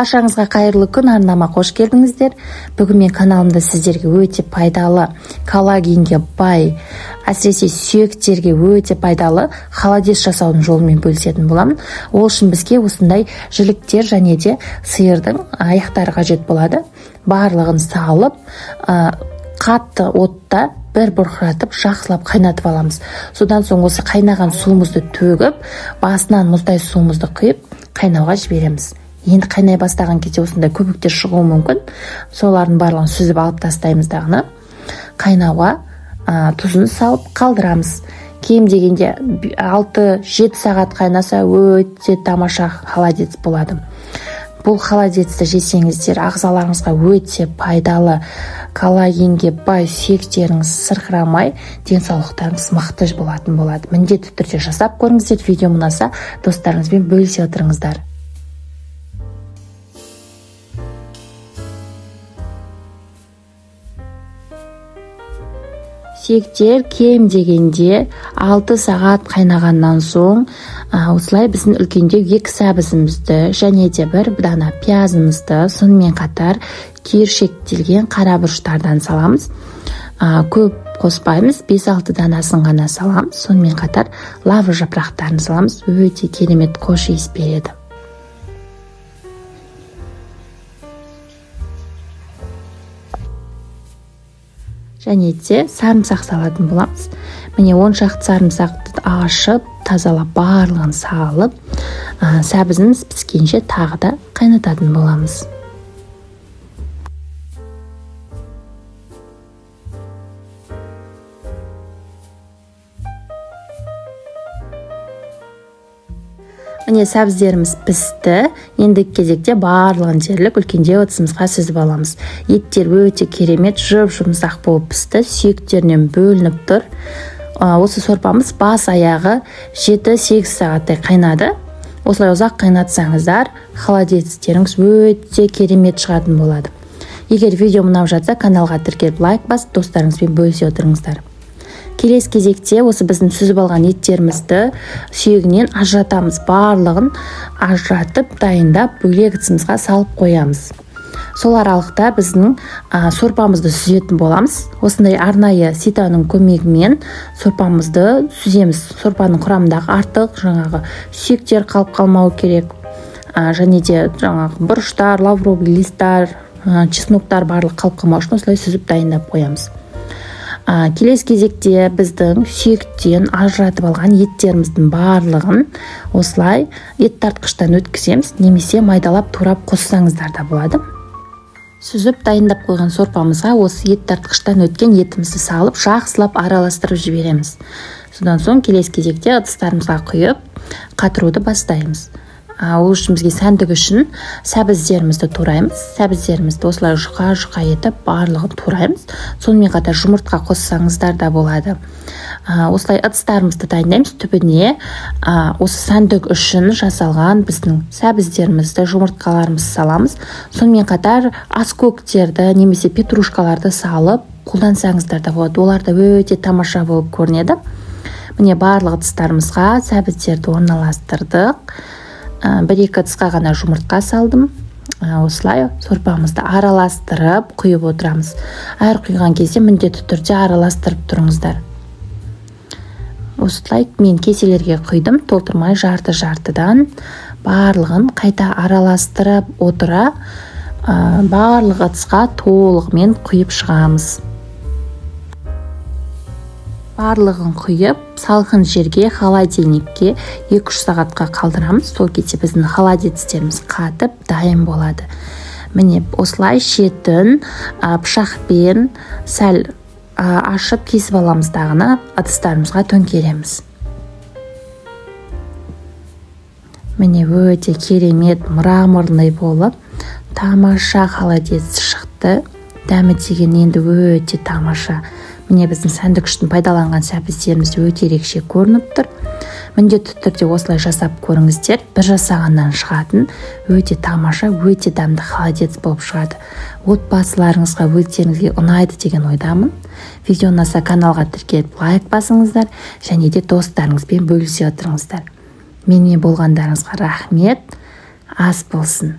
Баршаңызға қайырлы күн, арнама қош келдіңіздер. Бүгін мен каналымда сіздерге өте пайдалы, коллагенге бай, әсіресе сүйектерге өте пайдалы холодец жасаудың жолымен бөлісетін боламын. Ол үшін бізге осындай жіліктер және де сиырдың аяқтары қажет болады. Барлығын салып, қатты отта бір бұрқыратып, жақсылап қайнатып аламыз. Содан соң осы қайнаған суымызды төгіп, басынан мұздай суымызды құйып, қайнауға жібереміз. Енді қайнай бастаған кезде осындай көбіктер шығуы мүмкін. Солардың барлығын сүзіп алып тастаймыз дағыны. Қайнауға тұзын салып қалдырамыз. Кем дегенде 6-7 сағат қайнаса өте тамаша холодец болады. Бұл холодецті жесеңіздер ағзаларыңызға өте пайдалы, коллагенге бай, сүйектеріңіз сырқырамай, денсаулықтарыңыз мықты болатын болады. Міндетті түрде жасап көріңіздер. Видео ұнаса достарыңызбен бөлісе отырыңыздар. Сүйектер кем дегенде 6 сағат қайнағаннан соң осылай біздің үлкендеу 2 сәбізімізді және де бір дана пиязымызды, сонымен қатар түйіршектелген қара бұрыштардан саламыз. Көп қоспаймыз, 5-6 данасын ғана саламыз. Сонымен қатар лавр жапырақтарын саламыз. Өте керемет қош иіс береді. Және де сарымсақ салатын боламыз. Міне 10 шақты сарымсақты ашып, тазалап, барлығын салып, сәбізіміз піскенше тағы да қайнататын боламыз. Міне сәбіздеріміз пісті. Енді кезекте барлығын дерлік үлкендеу ыдысымызға сүзіп аламыз. Еттер өте керемет, жұмсақ болып пісті, сүйектерінен бөлініп тұр. Осы сорпамыз бас аяғы 7-8 сағаттай қайнады. Осылай ұзақ қайнатсаңыздар, холодецтеріңіз өте керемет шығатын болады. Егер видео ұнап жатса, каналға тіркеліп лайк басып, достарыңызбен бөлісе отырыңыздар. Келесі кезекте осы біздің сүзіп алған еттерімізді сүйегінен ажыратамыз. Барлығын ажыратып, дайындап, бөлек ыдысымызға салып қоямыз. Сол аралықта біздің сорпамызды сүзетін боламыз. Осындай арнайы ситаның көмегімен сорпамызды сүземіз. Сорпаның құрамындағы артық сүйектер қалып қалмау керек. Және де бұрыштар, лавровый листтар, чесноктар барлық қалып қалмау үшін осылай сүзіп дайындап қоямыз. Келесі кезекте біздің сүйектен ажыратып алған еттеріміздің барлығын осылай ет тартқыштан өткіземіз, немесе майдалап турап қоссаңыздар да болады. Сүзіп дайындап қойған сорпамызға осы ет тартқыштан өткен етімізді салып, жақсылап араластырып жібереміз. Содан соң келесі кезекте ыдыстарымызға құйып, қатыруды бастаймыз. Ол үшін бізге сәндік үшін сәбіздерімізді тураймыз. Сәбіздерімізді осылай жұқа етіп барлығын тураймыз. Сонымен қатар жұмыртқа қоссаңыздар да болады. Осылай ыдыстарымызды дайындаймыз. Түбіне осы сәндік үшін жасалған біздің сәбіздерімізді, жұмыртқаларымызды саламыз. Сонымен қатар аскөктерді немесе петрушкаларды салып қолдансаңыздар да болады. Олар да өте тамаша болып көрінеді. Міне барлық ыдыстарымызға сәбіздерді орналастырдық. 1-2 ыдысқа ғана жұмыртқа салдым. Осылай сорпамызды араластырып құйып отырамыз. Әр құйған кезде міндетті түрде араластырып тұрыңыздар. Осылай мен кеселерге құйдым, толтырмай жарты-жартыдан барлығын қайта араластырып отыра, барлық ыдысқа толығымен құйып шығамыз. Барлығын құйып, салқын жерге, холодильникке 2-3 сағатқа қалдырамыз. Сол кезде біздің холодецтеріміз қатып, дайын болады. Міне осылай шетін пышақпен сәл ашып кесіп аламыз дағыны, ыдыстарымызға төңкереміз. Міне өте керемет, мраморный болып, тамаша холодец шықты. Дәмі деген енді өте тамаша. Міне біздің сәндік үшін пайдаланған сәбіздеріміз өте ерекше көрініп тұр. Міндетті түрде осылай жасап көріңіздер. Бір жасағаннан шығатын өте тамаша, өте дәмді холодец болып шығады. Отбасыларыңызға, өздеріңізге ұнайды деген ойдамын. Видео ұнаса каналға тіркеліп лайк басыңыздар, және де достарыңызбен бөлісе отырыңыздар. Менімен болғандарыңызға рахмет. Ас болсын.